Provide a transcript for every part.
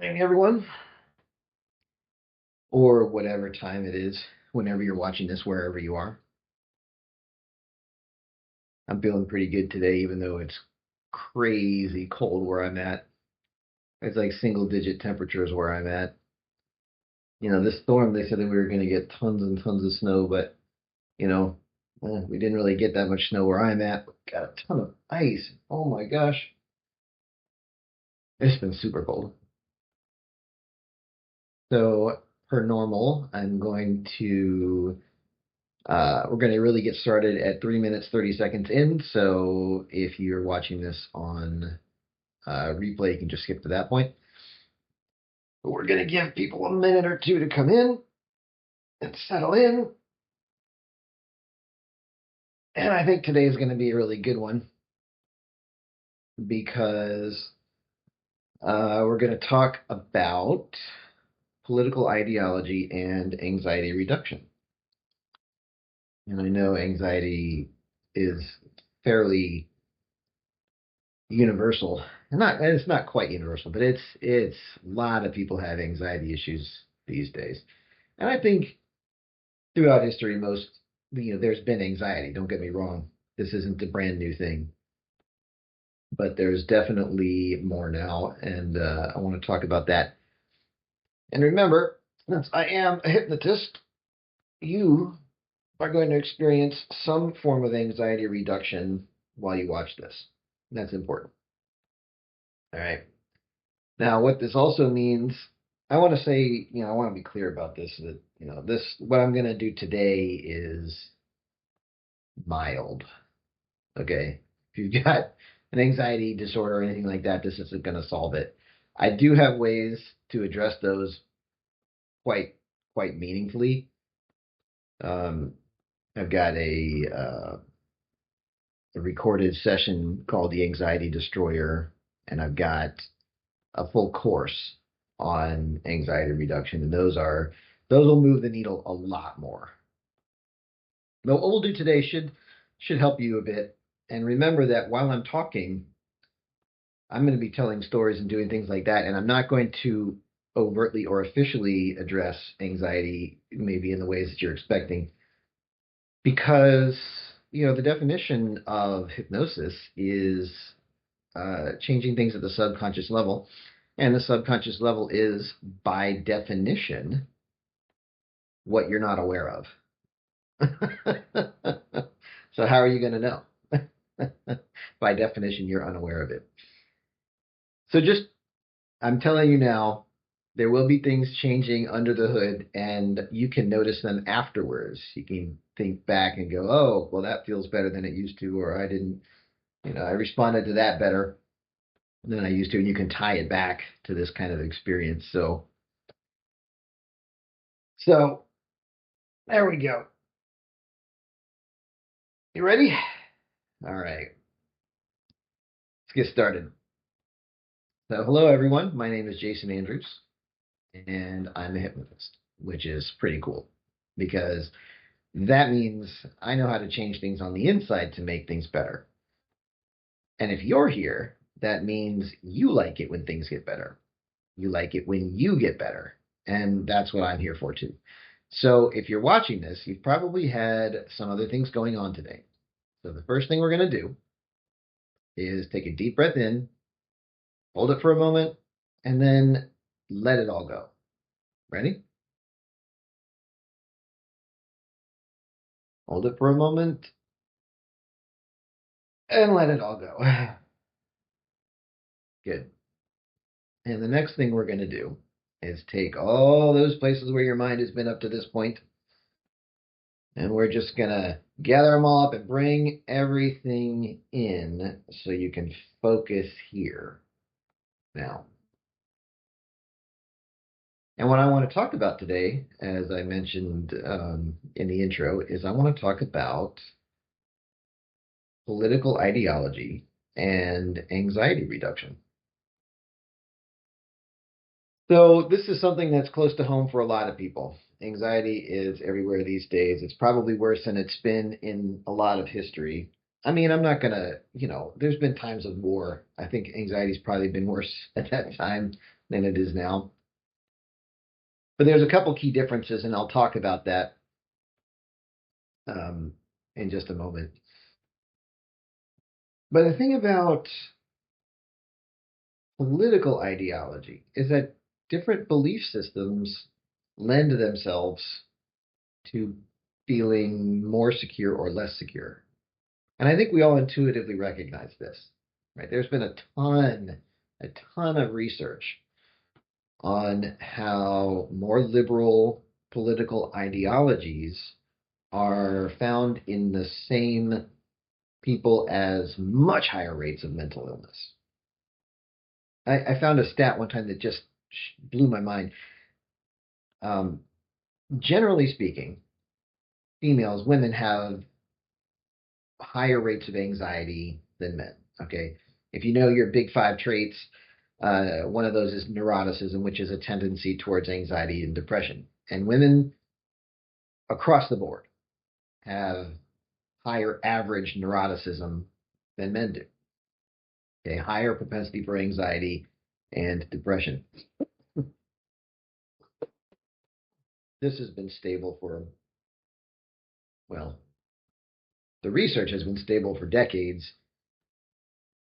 morning, everyone, or whatever time it is, whenever you're watching this, wherever you are. I'm feeling pretty good today, even though it's crazy cold where I'm at. It's like single digit temperatures where I'm at. This storm, they said that we were going to get tons and tons of snow, but, we didn't really get that much snow where I'm at. Got a ton of ice. Oh my gosh. It's been super cold. So, per normal, we're going to really get started at 3 minutes, 30 seconds in. So if you're watching this on replay, you can just skip to that point. But we're going to give people a minute or two to come in and settle in. And I think today is going to be a really good one because we're going to talk about political ideology and anxiety reduction. And I know anxiety is fairly universal. It's not quite universal, but it's a lot of people have anxiety issues these days. And I think throughout history, there's been anxiety. Don't get me wrong. This isn't a brand new thing, but there's definitely more now. And I want to talk about that. And remember, since I am a hypnotist, you are going to experience some form of anxiety reduction while you watch this. That's important. All right. Now, what this also means, I want to say, I want to be clear about this, that, what I'm going to do today is mild. Okay. If you've got an anxiety disorder or anything like that, this isn't going to solve it. I do have ways to address those quite meaningfully. I've got a recorded session called The Anxiety Destroyer, and I've got a full course on anxiety reduction, and those will move the needle a lot more. But what we'll do today should help you a bit. And remember that while I'm talking, I'm going to be telling stories and doing things like that, and I'm not going to overtly or officially address anxiety maybe in the ways that you're expecting, because the definition of hypnosis is changing things at the subconscious level. And the subconscious level is, by definition, what you're not aware of. So how are you going to know? By definition, you're unaware of it. So I'm telling you now, there will be things changing under the hood, and you can notice them afterwards. You can think back and go, oh, well, that feels better than it used to, or I didn't, I responded to that better than I used to, and you can tie it back to this kind of experience. So there we go. You ready? All right. Let's get started. So, hello, everyone. My name is Jason Andrews, and I'm a hypnotist, which is pretty cool because that means I know how to change things on the inside to make things better. And if you're here, that means you like it when things get better. You like it when you get better. And that's what I'm here for, too. So if you're watching this, you've probably had some other things going on today. So the first thing we're going to do is take a deep breath in, hold it for a moment, and then let it all go. Ready? Hold it for a moment and let it all go. Good. And the next thing we're going to do is take all those places where your mind has been up to this point, and we're just going to gather them all up and bring everything in so you can focus here now. And what I want to talk about today, as I mentioned in the intro, is I want to talk about political ideology and anxiety reduction. So this is something that's close to home for a lot of people. Anxiety is everywhere these days. It's probably worse than it's been in a lot of history. I mean, I'm not going to, there's been times of war. I think anxiety's probably been worse at that time than it is now. But there's a couple key differences, and I'll talk about that in just a moment. But the thing about political ideology is that different belief systems lend themselves to feeling more secure or less secure. And I think we all intuitively recognize this, right? There's been a ton of research on how more liberal political ideologies are found in the same people as much higher rates of mental illness. I found a stat one time that just blew my mind. Generally speaking, women have higher rates of anxiety than men. Okay. If you know your big five traits, one of those is neuroticism, which is a tendency towards anxiety and depression. And women across the board have higher average neuroticism than men do. Okay. Higher propensity for anxiety and depression. This has been stable for, well, the research has been stable for decades.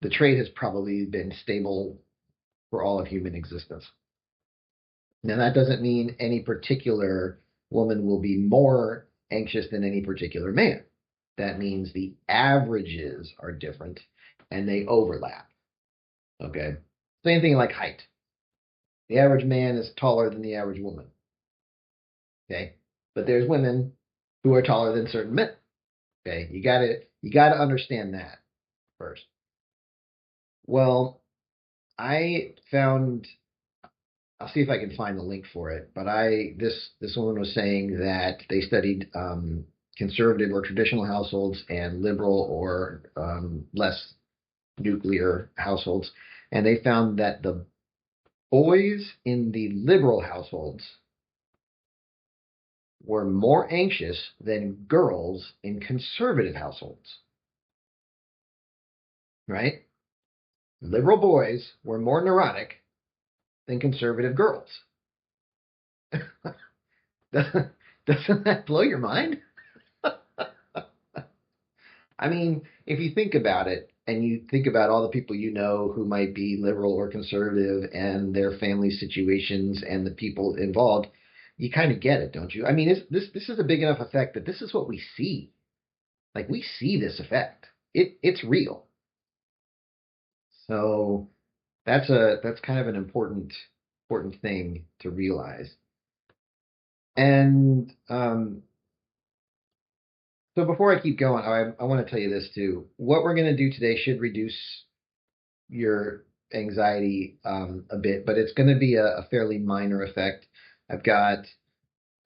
The trait has probably been stable for all of human existence. Now, that doesn't mean any particular woman will be more anxious than any particular man. That means the averages are different and they overlap. Okay. Same thing like height. The average man is taller than the average woman. Okay. But there's women who are taller than certain men. Okay. You gotta understand that first. Well, I found, I'll see if I can find the link for it, but this woman was saying that they studied conservative or traditional households and liberal or less nuclear households, and they found that the boys in the liberal households were more anxious than girls in conservative households. Right? Liberal boys were more neurotic than conservative girls. Doesn't that blow your mind? I mean, if you think about it, and you think about all the people you know who might be liberal or conservative and their family situations and the people involved, you kind of get it, don't you? I mean, this is a big enough effect that this is what we see. Like we see this effect. It's real. So that's kind of an important thing to realize. And so before I keep going, I want to tell you this too. What we're going to do today should reduce your anxiety a bit, but it's going to be a fairly minor effect. I've got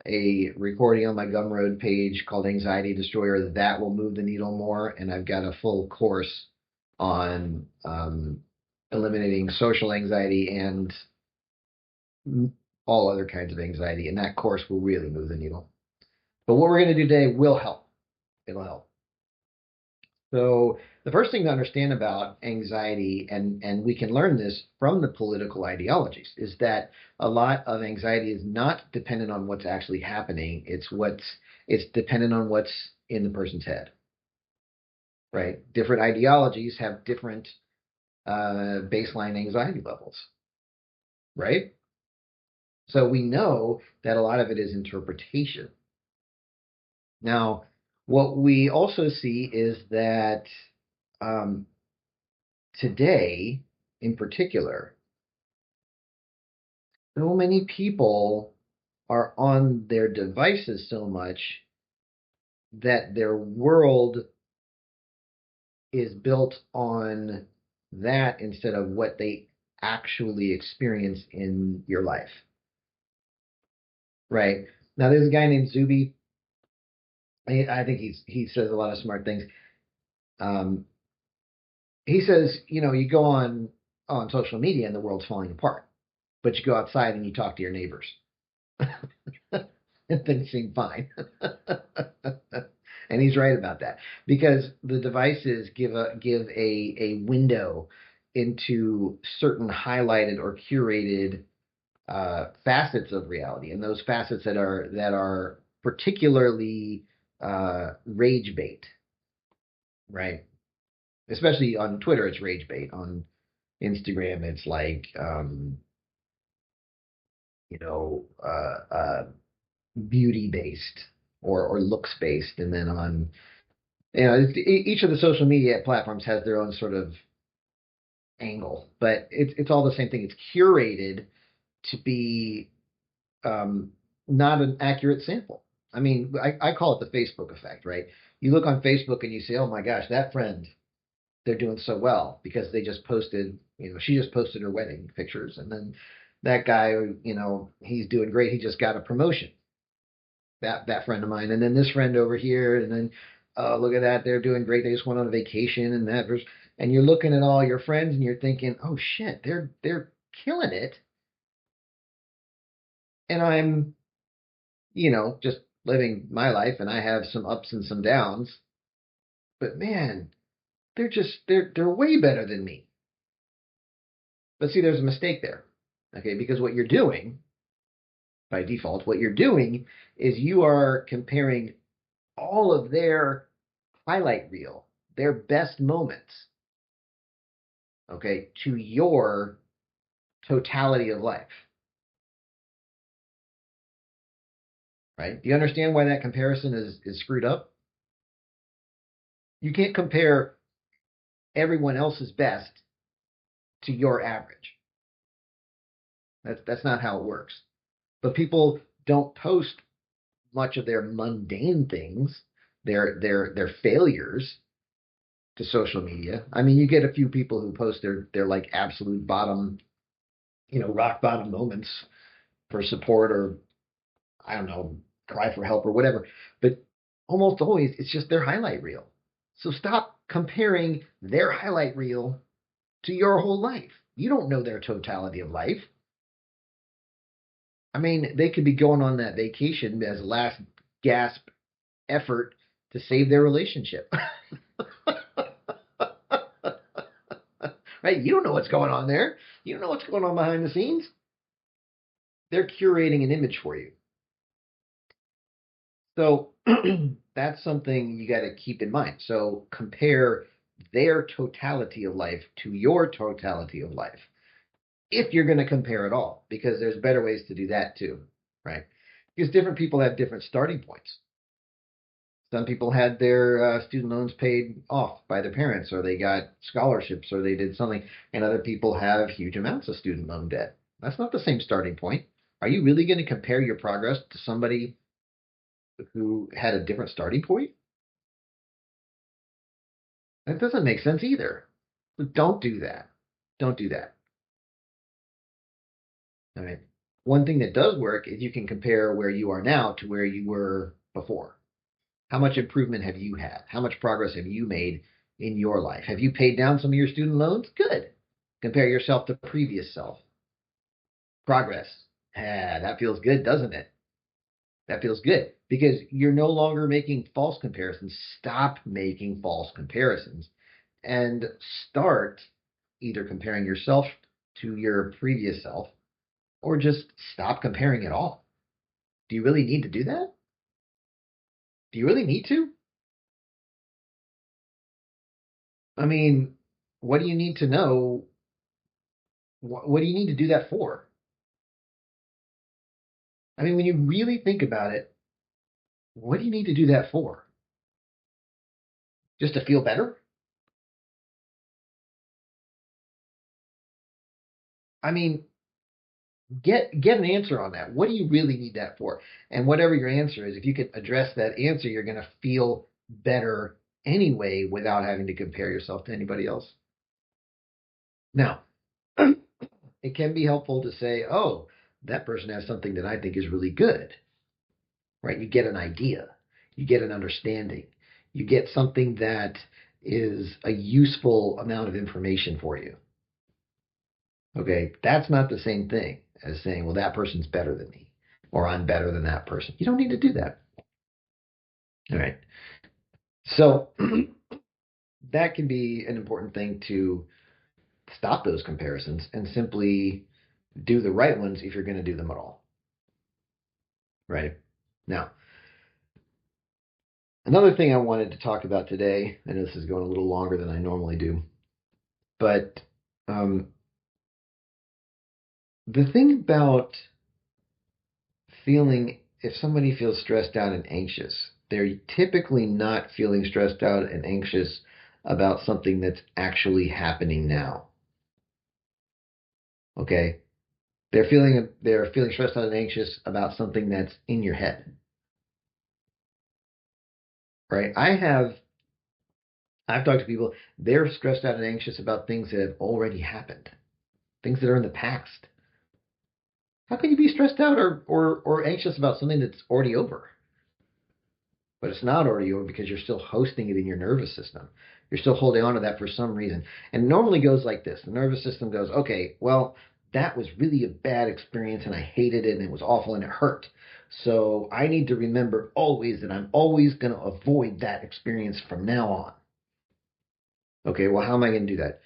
a recording on my Gumroad page called Anxiety Destroyer that will move the needle more, and I've got a full course on eliminating social anxiety and all other kinds of anxiety, and that course will really move the needle. But what we're going to do today will help. It'll help. So the first thing to understand about anxiety, and we can learn this from the political ideologies, is that a lot of anxiety is not dependent on what's actually happening. It's dependent on what's in the person's head. Right? Different ideologies have different baseline anxiety levels. Right? So we know that a lot of it is interpretation. Now, what we also see is that today, in particular, so many people are on their devices so much that their world is built on that instead of what they actually experience in your life. Right? Now, there's a guy named Zuby. I think he says a lot of smart things. He says, you go on social media and the world's falling apart, but you go outside and you talk to your neighbors, and things seem fine. And he's right about that, because the devices give a window into certain highlighted or curated facets of reality, and those facets that are particularly rage bait, right? Especially on Twitter, it's rage bait. On Instagram, it's like you know beauty based or looks based, and then on each of the social media platforms has their own sort of angle, but it's all the same thing. It's curated to be um, not an accurate sample. I mean, I call it the Facebook effect, right? You look on Facebook and you say, oh my gosh, that friend, they're doing so well because they just posted, she just posted her wedding pictures. And then that guy, he's doing great. He just got a promotion, that friend of mine. And then this friend over here. And then, look at that. They're doing great. They just went on a vacation and you're looking at all your friends and you're thinking, oh shit, they're killing it. And I'm just living my life and I have some ups and some downs. But man, they're way better than me. But see, there's a mistake there. Okay, because what you're doing by default, what you're doing is you are comparing all of their highlight reel, their best moments, okay, to your totality of life. Right? Do you understand why that comparison is screwed up? You can't compare everyone else's best to your average. That's not how it works. But people don't post much of their mundane things, their failures to social media. I mean, you get a few people who post their like absolute bottom, rock bottom moments for support, or I don't know, cry for help or whatever. But almost always it's just their highlight reel. So stop comparing their highlight reel to your whole life. You don't know their totality of life. I mean, they could be going on that vacation as a last gasp effort to save their relationship. Right? You don't know what's going on there. You don't know what's going on behind the scenes. They're curating an image for you. So that's something you got to keep in mind. So compare their totality of life to your totality of life, if you're going to compare at all, because there's better ways to do that too, right? Because different people have different starting points. Some people had their student loans paid off by their parents, or they got scholarships, or they did something, and other people have huge amounts of student loan debt. That's not the same starting point. Are you really going to compare your progress to somebody who had a different starting point? That doesn't make sense either. So don't do that. Don't do that. All right. One thing that does work is you can compare where you are now to where you were before. How much improvement have you had? How much progress have you made in your life? Have you paid down some of your student loans? Good. Compare yourself to previous self. Progress. That feels good, doesn't it? That feels good because you're no longer making false comparisons. Stop making false comparisons and start either comparing yourself to your previous self or just stop comparing at all. Do you really need to do that? Do you really need to? I mean, what do you need to know? What do you need to do that for? I mean, when you really think about it, what do you need to do that for? Just to feel better? I mean, get an answer on that. What do you really need that for? And whatever your answer is, if you can address that answer, you're going to feel better anyway without having to compare yourself to anybody else. Now, it can be helpful to say, oh, that person has something that I think is really good, right? You get an idea, you get an understanding, you get something that is a useful amount of information for you. Okay, that's not the same thing as saying, well, that person's better than me, or I'm better than that person. You don't need to do that. All right. So that can be an important thing to stop those comparisons and simply do the right ones if you're going to do them at all. Right? Now, another thing I wanted to talk about today, I know this is going a little longer than I normally do, but um, the thing about feeling, if somebody feels stressed out and anxious, they're typically not feeling stressed out and anxious about something that's actually happening now. Okay? They're feeling stressed out and anxious about something that's in your head. Right? I've talked to people, they're stressed out and anxious about things that have already happened, things that are in the past. How can you be stressed out or anxious about something that's already over? But it's not already over because you're still hosting it in your nervous system. You're still holding on to that for some reason. And it normally goes like this. The nervous system goes, okay, well, that was really a bad experience and I hated it and it was awful and it hurt. So I need to remember always that I'm always going to avoid that experience from now on. Okay, well, how am I going to do that?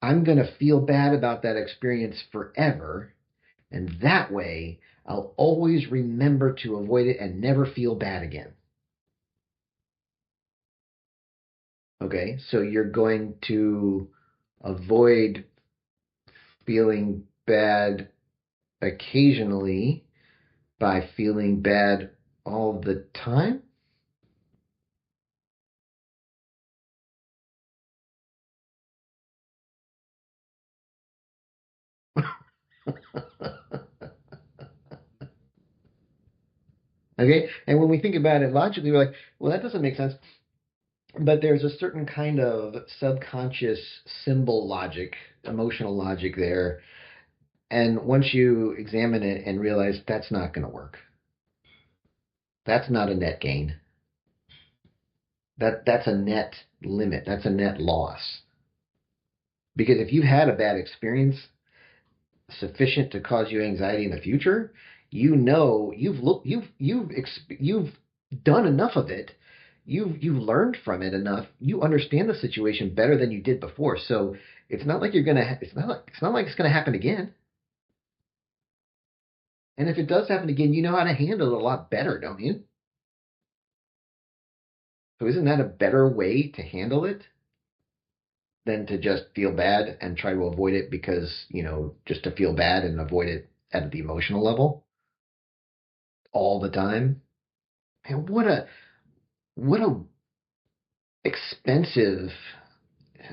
I'm going to feel bad about that experience forever. And that way, I'll always remember to avoid it and never feel bad again. Okay, so you're going to avoid feeling bad occasionally by feeling bad all the time? Okay, and when we think about it logically, we're like, well, that doesn't make sense. But there's a certain kind of subconscious symbol logic, emotional logic there. And once you examine it and realize that's not going to work, that's not a net gain. That's a net limit. That's a net loss. Because if you've had a bad experience sufficient to cause you anxiety in the future, you know you've done enough of it. You've learned from it enough. You understand the situation better than you did before. So it's not like it's not like it's gonna happen again. And if it does happen again, you know how to handle it a lot better, don't you? So isn't that a better way to handle it than to just feel bad and try to avoid it because, just to feel bad and avoid it at the emotional level all the time? And what a expensive,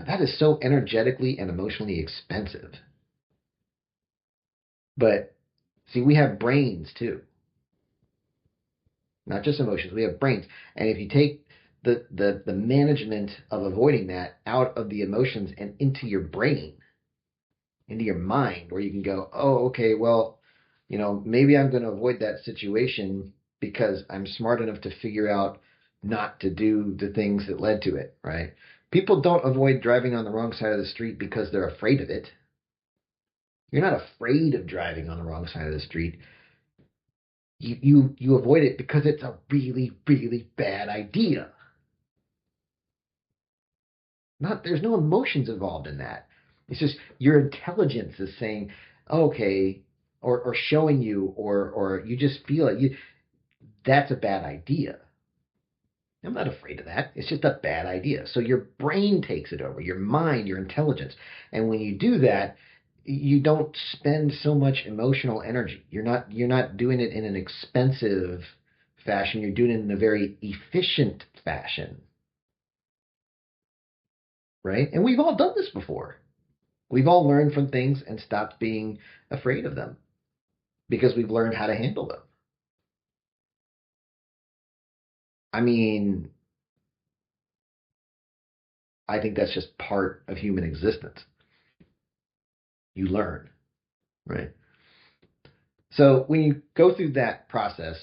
that is so energetically and emotionally expensive. But see, we have brains too, not just emotions. We have brains. And if you take the management of avoiding that out of the emotions and into your brain, into your mind, where you can go, oh, okay, well, maybe I'm going to avoid that situation because I'm smart enough to figure out not to do the things that led to it, right? People don't avoid driving on the wrong side of the street because they're afraid of it. You're not afraid of driving on the wrong side of the street. You avoid it because it's a really, really bad idea. Not There's no emotions involved in that. It's just your intelligence is saying, okay, or showing you, or you just feel it. That's a bad idea. I'm not afraid of that. It's just a bad idea. So your brain takes it over, your mind, your intelligence. And when you do that, you don't spend so much emotional energy. You're not doing it in an expensive fashion. You're doing it in a very efficient fashion, right? And we've all done this before. We've all learned from things and stopped being afraid of them because we've learned how to handle them. I mean, I think that's just part of human existence. You learn, right? So when you go through that process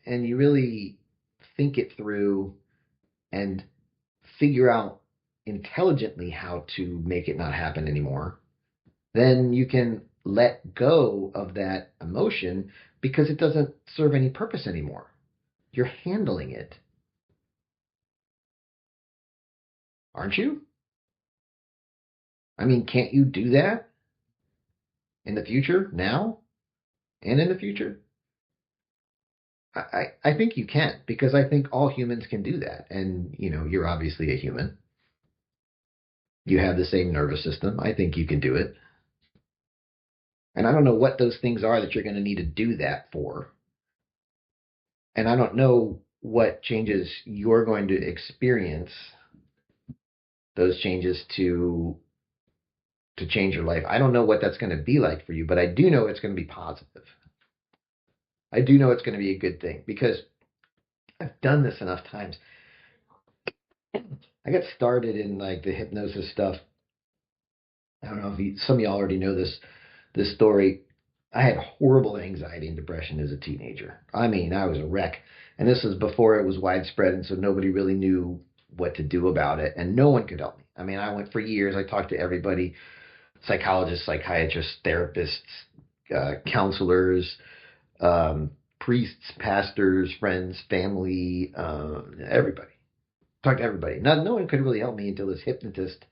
and you really think it through and figure out intelligently how to make it not happen anymore, then you can let go of that emotion because it doesn't serve any purpose anymore. You're handling it, aren't you? I mean, can't you do that in the future, now, and in the future? I think you can, because I think all humans can do that. And, you're obviously a human. You have the same nervous system. I think you can do it. And I don't know what those things are that you're going to need to do that for. And I don't know what changes you're going to experience, those changes to change your life. I don't know what that's going to be like for you, but I do know it's going to be positive. I do know it's going to be a good thing because I've done this enough times. I got started in like the hypnosis stuff. I don't know if some of y'all already know this story. I had horrible anxiety and depression as a teenager. I mean, I was a wreck. And this was before it was widespread, and so nobody really knew what to do about it, and no one could help me. I mean, I went for years. I talked to everybody: psychologists, psychiatrists, therapists, counselors, priests, pastors, friends, family, everybody. Talked to everybody. No one could really help me until this hypnotist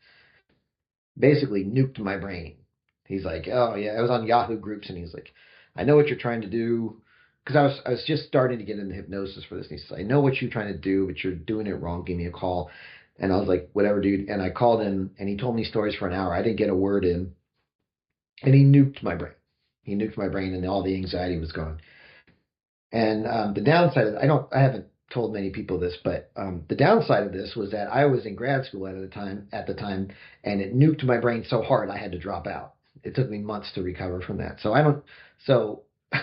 basically nuked my brain. He's like, "Oh yeah," I was on Yahoo groups, and he's like, "I know what you're trying to do," because I was just starting to get into hypnosis for this. And he says, "I know what you're trying to do, but you're doing it wrong. Give me a call." And I was like, "Whatever, dude." And I called him, and he told me stories for an hour. I didn't get a word in, and he nuked my brain. He nuked my brain, and all the anxiety was gone. And the downside of I haven't told many people this, but the downside of this was that I was in grad school at the time, and it nuked my brain so hard I had to drop out. It took me months to recover from that. So I don't. So I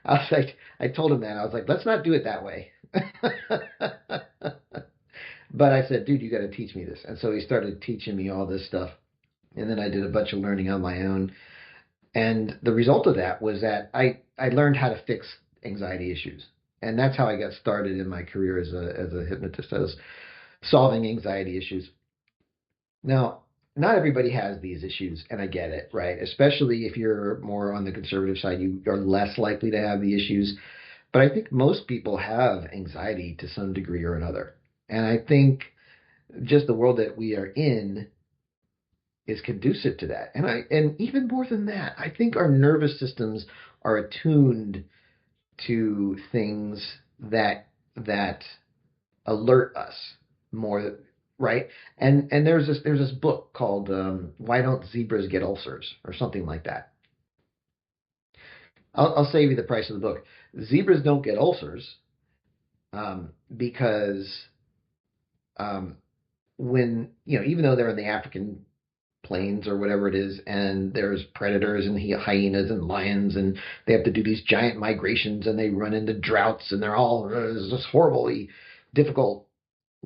was like, I told him that I was like, let's not do it that way. But I said, dude, you got to teach me this. And so he started teaching me all this stuff, and then I did a bunch of learning on my own. And the result of that was that I learned how to fix anxiety issues. And that's how I got started in my career as a hypnotist. I was solving anxiety issues. Now, not everybody has these issues, and I get it, right? Especially if you're more on the conservative side, you are less likely to have the issues. But I think most people have anxiety to some degree or another. And I think just the world that we are in is conducive to that. And even more than that, I think our nervous systems are attuned to things that alert us more, right? And there's this book called Why Don't Zebras Get Ulcers or something like that. I'll save you the price of the book. Zebras don't get ulcers because um, when even though they're in the African plains or whatever it is, and there's predators and hyenas and lions, and they have to do these giant migrations, and they run into droughts, and they're all it's just horribly difficult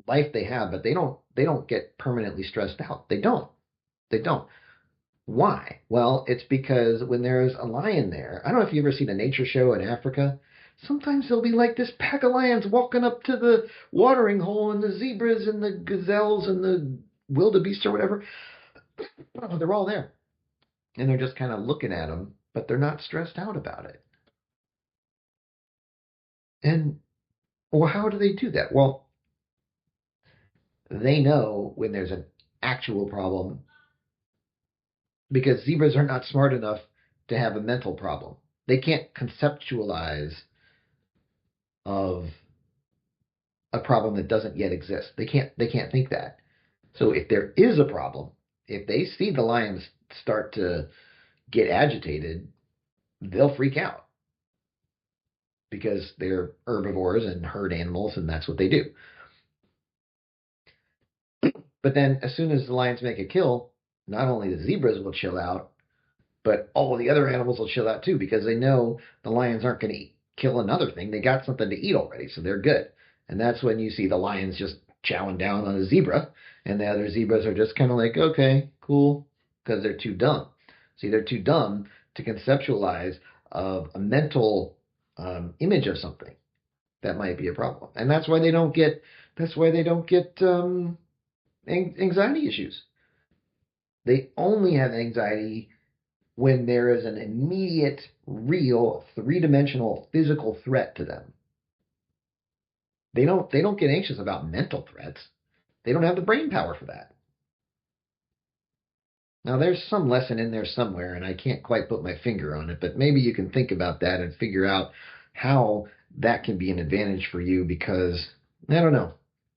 life they have, but they don't get permanently stressed out. They don't. Why? Well, it's because when there's a lion there, I don't know if you've ever seen a nature show in Africa. Sometimes there'll be like this pack of lions walking up to the watering hole, and the zebras and the gazelles and the wildebeest or whatever. They're all there, and they're just kind of looking at them, but they're not stressed out about it. And well, how do they do that? Well, they know when there's an actual problem because zebras are not smart enough to have a mental problem. They can't conceptualize of a problem that doesn't yet exist. They can't think that. So if there is a problem, if they see the lions start to get agitated, they'll freak out because they're herbivores and herd animals, and that's what they do. But then as soon as the lions make a kill, not only the zebras will chill out, but all the other animals will chill out too because they know the lions aren't going to kill another thing. They got something to eat already, so they're good. And that's when you see the lions just chowing down on a zebra, and the other zebras are just kind of like, okay, cool, because they're too dumb. See, they're too dumb to conceptualize of a mental image of something that might be a problem, and that's why they don't get. That's why they don't get anxiety issues. They only have anxiety when there is an immediate, real, three-dimensional physical threat to them. They don't get anxious about mental threats. They don't have the brain power for that. Now, there's some lesson in there somewhere, and I can't quite put my finger on it, but maybe you can think about that and figure out how that can be an advantage for you because, I don't know,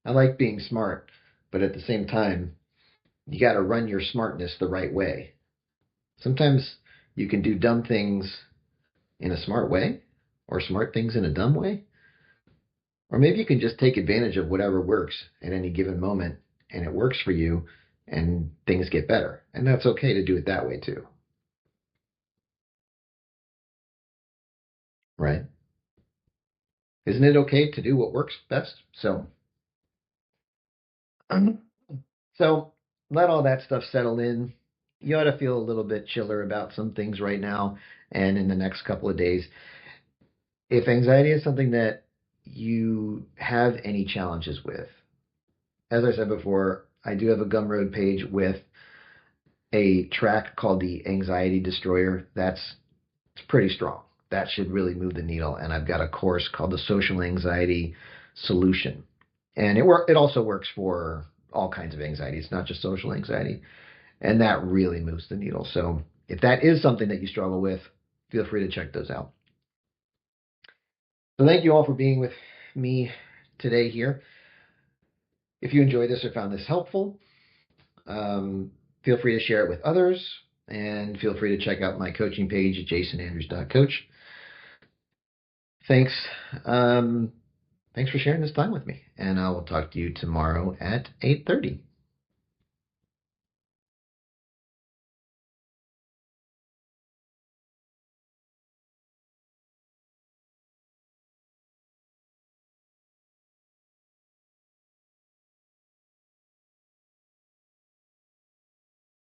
I like being smart, but at the same time, you got to run your smartness the right way. Sometimes you can do dumb things in a smart way, or smart things in a dumb way. Or maybe you can just take advantage of whatever works at any given moment and it works for you and things get better. And that's okay to do it that way too, right? Isn't it okay to do what works best? So let all that stuff settle in. You ought to feel a little bit chiller about some things right now and in the next couple of days. If anxiety is something that you have any challenges with, as I said before, I do have a Gumroad page with a track called the Anxiety Destroyer. It's pretty strong. That should really move the needle. And I've got a course called the Social Anxiety Solution, and it also works for all kinds of anxiety. It's not just social anxiety, and that really moves the needle. So if that is something that you struggle with, feel free to check those out. So thank you all for being with me today here. If you enjoyed this or found this helpful, feel free to share it with others, and feel free to check out my coaching page at jasonandrews.coach. Thanks. Thanks for sharing this time with me, and I will talk to you tomorrow at 8:30.